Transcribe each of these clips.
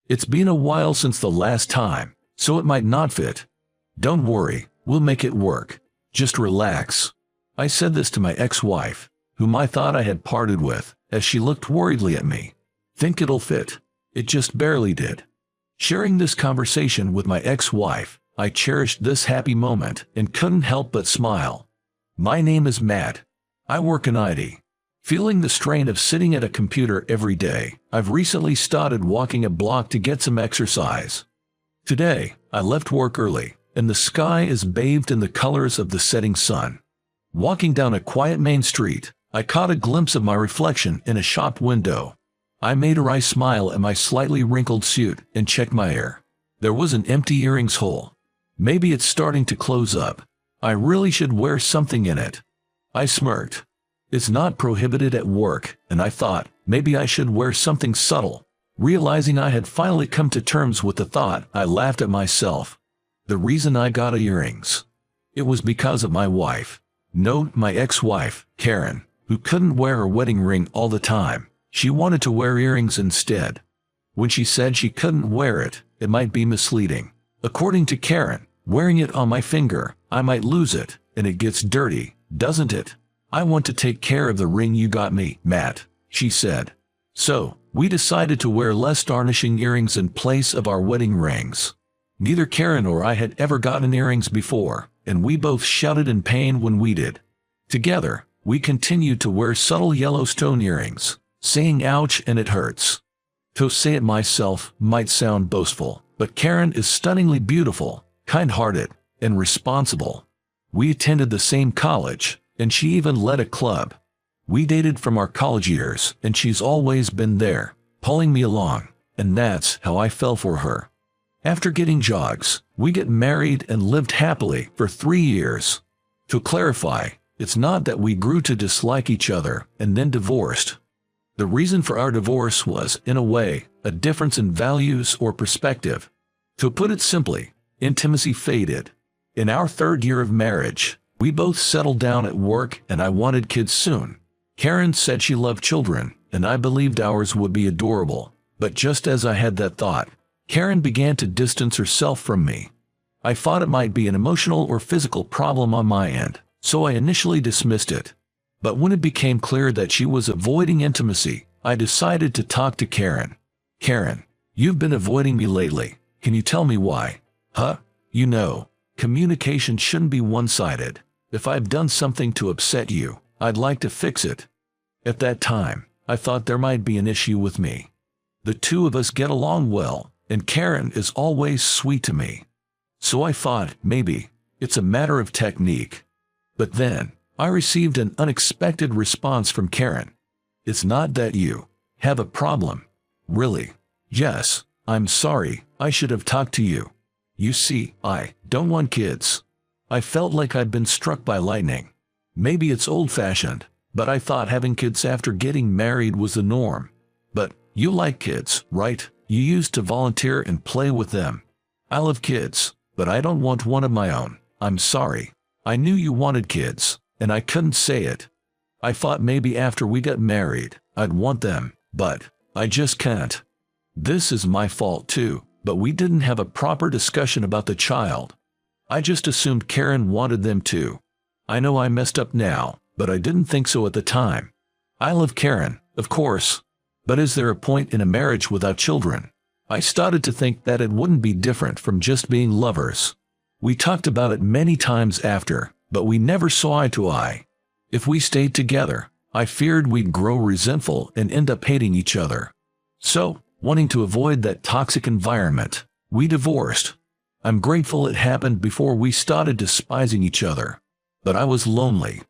It's been a while since the last time, so it might not fit. Don't worry, we'll make it work. Just relax. I said this to my ex-wife, whom I thought I had parted with, as she looked worriedly at me. Think it'll fit? It just barely did. Sharing this conversation with my ex-wife, I cherished this happy moment and couldn't help but smile. My name is Matt. I work in IT. Feeling the strain of sitting at a computer every day, I've recently started walking a block to get some exercise. Today, I left work early, and the sky is bathed in the colors of the setting sun. Walking down a quiet main street, I caught a glimpse of my reflection in a shop window. I made a wry smile at my slightly wrinkled suit and checked my hair. There was an empty earrings hole. Maybe it's starting to close up. I really should wear something in it. I smirked. It's not prohibited at work, and I thought, maybe I should wear something subtle. Realizing I had finally come to terms with the thought, I laughed at myself. The reason I got earrings. It was because of my wife. No, my ex-wife, Karen, who couldn't wear her wedding ring all the time. She wanted to wear earrings instead. When she said she couldn't wear it, it might be misleading. According to Karen, wearing it on my finger, I might lose it, and it gets dirty, doesn't it? I want to take care of the ring you got me, Matt, she said. So, we decided to wear less tarnishing earrings in place of our wedding rings. Neither Karen or I had ever gotten earrings before, and we both shouted in pain when we did. Together, we continued to wear subtle yellow stone earrings, saying ouch and it hurts. To say it myself might sound boastful, but Karen is stunningly beautiful, kind-hearted, and responsible. We attended the same college, and she even led a club. We dated from our college years, and she's always been there, pulling me along, and that's how I fell for her. After getting jogs, we get married and lived happily for 3 years. To clarify, it's not that we grew to dislike each other and then divorced. The reason for our divorce was, in a way, a difference in values or perspective. To put it simply, intimacy faded. In our 3rd year of marriage, we both settled down at work and I wanted kids soon. Karen said she loved children, and I believed ours would be adorable. But just as I had that thought, Karen began to distance herself from me. I thought it might be an emotional or physical problem on my end, so I initially dismissed it. But when it became clear that she was avoiding intimacy, I decided to talk to Karen. Karen, you've been avoiding me lately. Can you tell me why? Huh? You know, communication shouldn't be one-sided. If I've done something to upset you, I'd like to fix it. At that time, I thought there might be an issue with me. The two of us get along well, and Karen is always sweet to me. So I thought, maybe, it's a matter of technique. But then, I received an unexpected response from Karen. It's not that you have a problem. Really? Yes, I'm sorry, I should have talked to you. You see, I don't want kids. I felt like I'd been struck by lightning. Maybe it's old-fashioned, but I thought having kids after getting married was the norm. But you like kids, right? You used to volunteer and play with them. I love kids, but I don't want one of my own. I'm sorry. I knew you wanted kids, and I couldn't say it. I thought maybe after we got married, I'd want them, but I just can't. This is my fault too, but we didn't have a proper discussion about the child. I just assumed Karen wanted them too. I know I messed up now, but I didn't think so at the time. I love Karen, of course. But is there a point in a marriage without children? I started to think that it wouldn't be different from just being lovers. We talked about it many times after, but we never saw eye to eye. If we stayed together, I feared we'd grow resentful and end up hating each other. So, wanting to avoid that toxic environment, we divorced. I'm grateful it happened before we started despising each other. But I was lonely.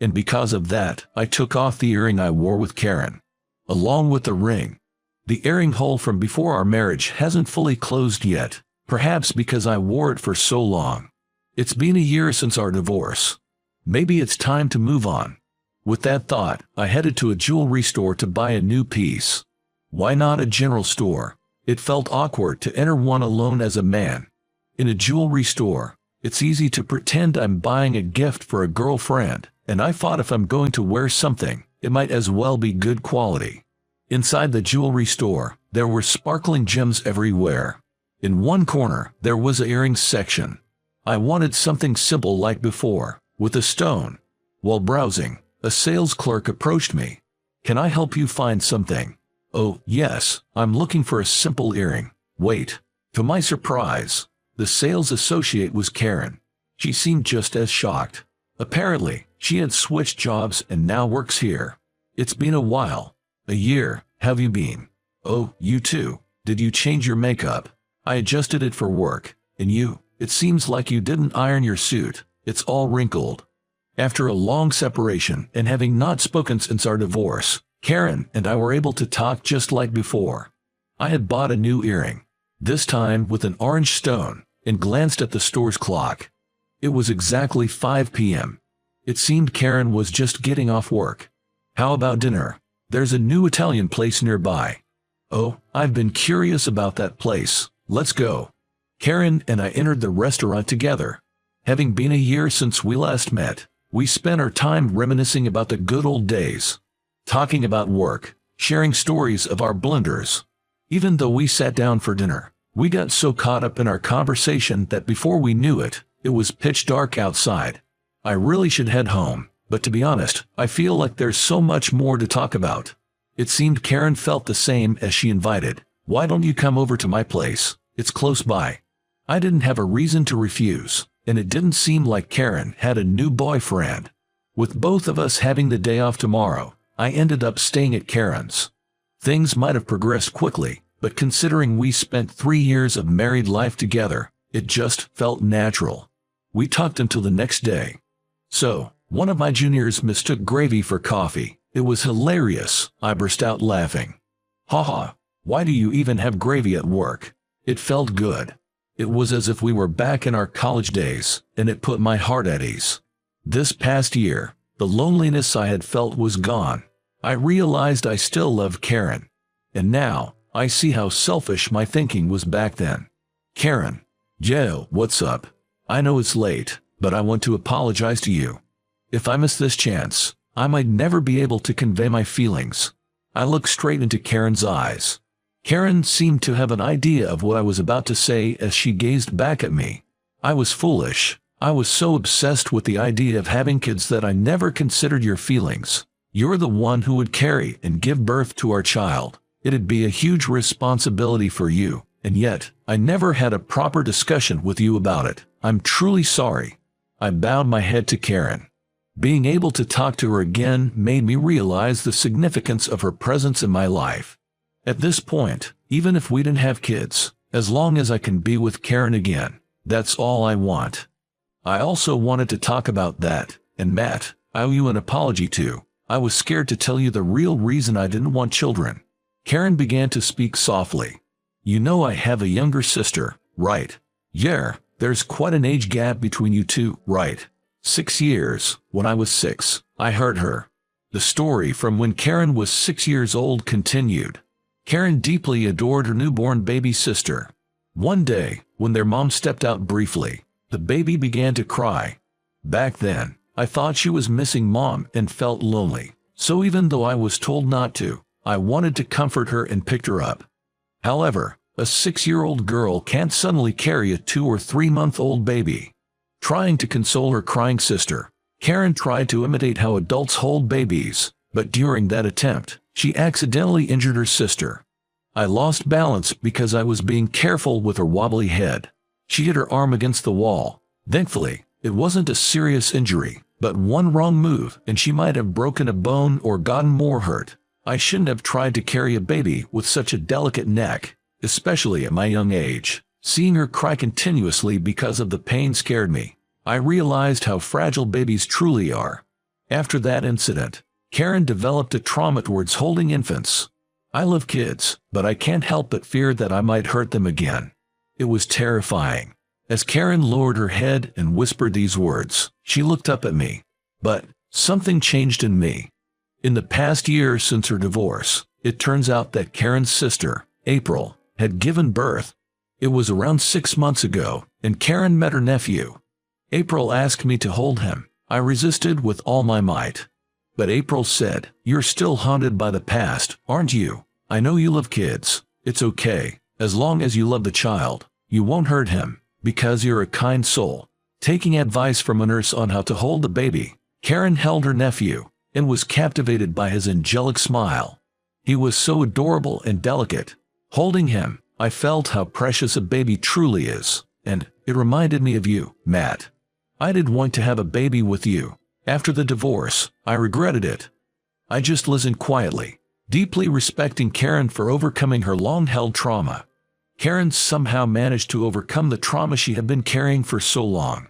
And because of that, I took off the earring I wore with Karen. Along with the ring. The earring hole from before our marriage hasn't fully closed yet, perhaps because I wore it for so long. It's been a year since our divorce. Maybe it's time to move on. With that thought, I headed to a jewelry store to buy a new piece. Why not a general store? It felt awkward to enter one alone as a man. In a jewelry store, it's easy to pretend I'm buying a gift for a girlfriend, and I thought if I'm going to wear something, it might as well be good quality. Inside the jewelry store, There were sparkling gems everywhere. In one corner, there was a earrings section. I wanted something simple like before, with a stone. While browsing, a sales clerk approached me. "Can I help you find something?" "Oh, yes, I'm looking for a simple earring." "Wait." To my surprise, the sales associate was Karen. She seemed just as shocked. Apparently, she had switched jobs and now works here. "It's been a while." "A year, have you been?" "Oh, you too. Did you change your makeup?" "I adjusted it for work. And you? It seems like you didn't iron your suit. It's all wrinkled." After a long separation and having not spoken since our divorce, Karen and I were able to talk just like before. I had bought a new earring, this time with an orange stone, and glanced at the store's clock. It was exactly 5 p.m. It seemed Karen was just getting off work. "How about dinner? There's a new Italian place nearby." "Oh, I've been curious about that place. Let's go." Karen and I entered the restaurant together. Having been a year since we last met, we spent our time reminiscing about the good old days, talking about work, sharing stories of our blunders. Even though we sat down for dinner, we got so caught up in our conversation that before we knew it, it was pitch dark outside. I really should head home, but to be honest, I feel like there's so much more to talk about. It seemed Karen felt the same as she invited. "Why don't you come over to my place? It's close by." I didn't have a reason to refuse, and it didn't seem like Karen had a new boyfriend. With both of us having the day off tomorrow, I ended up staying at Karen's. Things might have progressed quickly, but considering we spent 3 years of married life together, it just felt natural. We talked until the next day. "So, one of my juniors mistook gravy for coffee. It was hilarious." I burst out laughing. "Haha, why do you even have gravy at work?" It felt good. It was as if we were back in our college days, and it put my heart at ease. This past year, the loneliness I had felt was gone. I realized I still loved Karen. And now, I see how selfish my thinking was back then. "Karen." "Joe, what's up? I know it's late, but I want to apologize to you. If I miss this chance, I might never be able to convey my feelings." I looked straight into Karen's eyes. Karen seemed to have an idea of what I was about to say as she gazed back at me. "I was foolish. I was so obsessed with the idea of having kids that I never considered your feelings. You're the one who would carry and give birth to our child. It'd be a huge responsibility for you, and yet, I never had a proper discussion with you about it. I'm truly sorry." I bowed my head to Karen. Being able to talk to her again made me realize the significance of her presence in my life. At this point, even if we didn't have kids, as long as I can be with Karen again, that's all I want. I also wanted to talk about that, and Matt, I owe you an apology too. I was scared to tell you the real reason I didn't want children. Karen began to speak softly. "You know I have a younger sister, right?" "Yeah, there's quite an age gap between you two, right?" 6 years. When I was 6, I heard her. The story from when Karen was 6 years old continued. Karen deeply adored her newborn baby sister. One day, when their mom stepped out briefly, the baby began to cry. Back then, I thought she was missing mom and felt lonely. So even though I was told not to, I wanted to comfort her and picked her up. However, a 6-year-old girl can't suddenly carry a 2 or 3-month-old baby. Trying to console her crying sister, Karen tried to imitate how adults hold babies, but during that attempt, she accidentally injured her sister. I lost balance because I was being careful with her wobbly head. She hit her arm against the wall. Thankfully, it wasn't a serious injury, but one wrong move and she might have broken a bone or gotten more hurt. I shouldn't have tried to carry a baby with such a delicate neck, especially at my young age. Seeing her cry continuously because of the pain scared me. I realized how fragile babies truly are. After that incident, Karen developed a trauma towards holding infants. I love kids, but I can't help but fear that I might hurt them again. It was terrifying. As Karen lowered her head and whispered these words, she looked up at me. But something changed in me. In the past year since her divorce, it turns out that Karen's sister, April, had given birth. It was around 6 months ago, and Karen met her nephew. April asked me to hold him. I resisted with all my might. But April said, "You're still haunted by the past, aren't you? I know you love kids, It's okay, as long as you love the child. You won't hurt him, because you're a kind soul. Taking advice from a nurse on how to hold the baby, Karen held her nephew, and was captivated by his angelic smile. He was so adorable and delicate. Holding him, I felt how precious a baby truly is, and it reminded me of you, Matt. I did want to have a baby with you. After the divorce, I regretted it. I just listened quietly, deeply respecting Karen for overcoming her long-held trauma. Karen somehow managed to overcome the trauma she had been carrying for so long.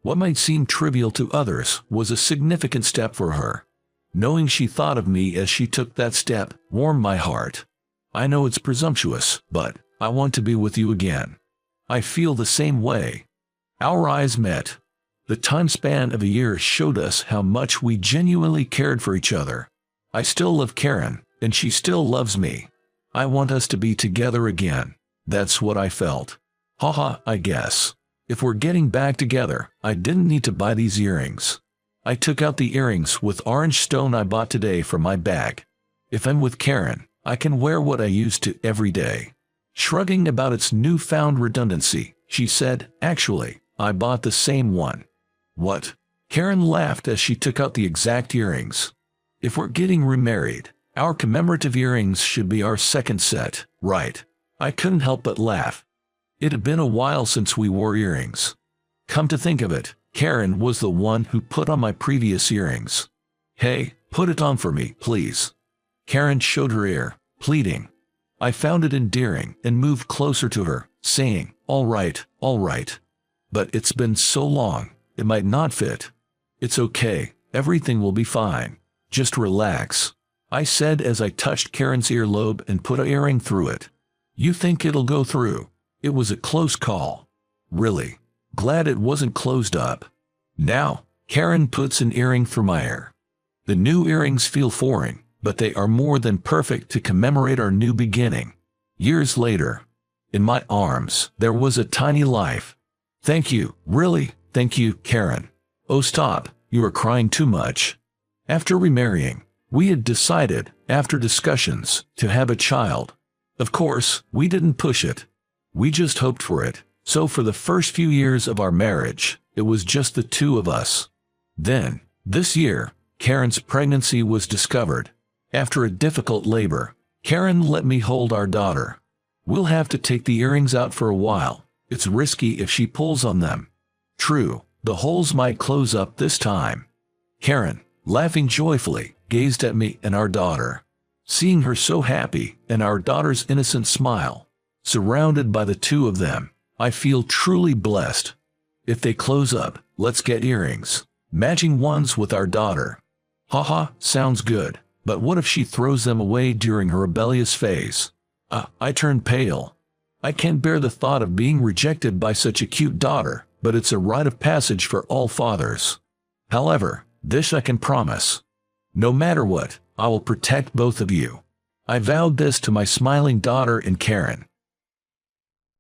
What might seem trivial to others was a significant step for her. Knowing she thought of me as she took that step warmed my heart. I know it's presumptuous, but I want to be with you again. I feel the same way. Our eyes met. The time span of a year showed us how much we genuinely cared for each other. I still love Karen, and she still loves me. I want us to be together again. That's what I felt. Haha, I guess. If we're getting back together, I didn't need to buy these earrings. I took out the earrings with orange stone I bought today from my bag. If I'm with Karen, I can wear what I used to every day. Shrugging about its newfound redundancy, she said, actually, I bought the same one. What? Karen laughed as she took out the exact earrings. If we're getting remarried, our commemorative earrings should be our second set, right? I couldn't help but laugh. It had been a while since we wore earrings. Come to think of it, Karen was the one who put on my previous earrings. Hey, put it on for me, please. Karen showed her ear, pleading. I found it endearing and moved closer to her, saying, all right. But it's been so long, it might not fit. It's okay, everything will be fine. Just relax, I said as I touched Karen's earlobe and put an earring through it. You think it'll go through? It was a close call. Really? Glad it wasn't closed up. Now, Karen puts an earring through my ear. The new earrings feel foreign, but they are more than perfect to commemorate our new beginning. Years later, in my arms, there was a tiny life. Thank you, really, thank you, Karen. Oh stop, you are crying too much. After remarrying, we had decided, after discussions, to have a child. Of course, we didn't push it. We just hoped for it, so for the first few years of our marriage, it was just the two of us. Then, this year, Karen's pregnancy was discovered. After a difficult labor, Karen let me hold our daughter. We'll have to take the earrings out for a while. It's risky if she pulls on them. True, the holes might close up this time. Karen, laughing joyfully, gazed at me and our daughter. Seeing her so happy and our daughter's innocent smile, surrounded by the two of them, I feel truly blessed. If they close up, let's get earrings, matching ones with our daughter. Haha, sounds good, but what if she throws them away during her rebellious phase? I turn pale. I can't bear the thought of being rejected by such a cute daughter, but it's a rite of passage for all fathers. However, this I can promise. No matter what, I will protect both of you. I vowed this to my smiling daughter and Karen.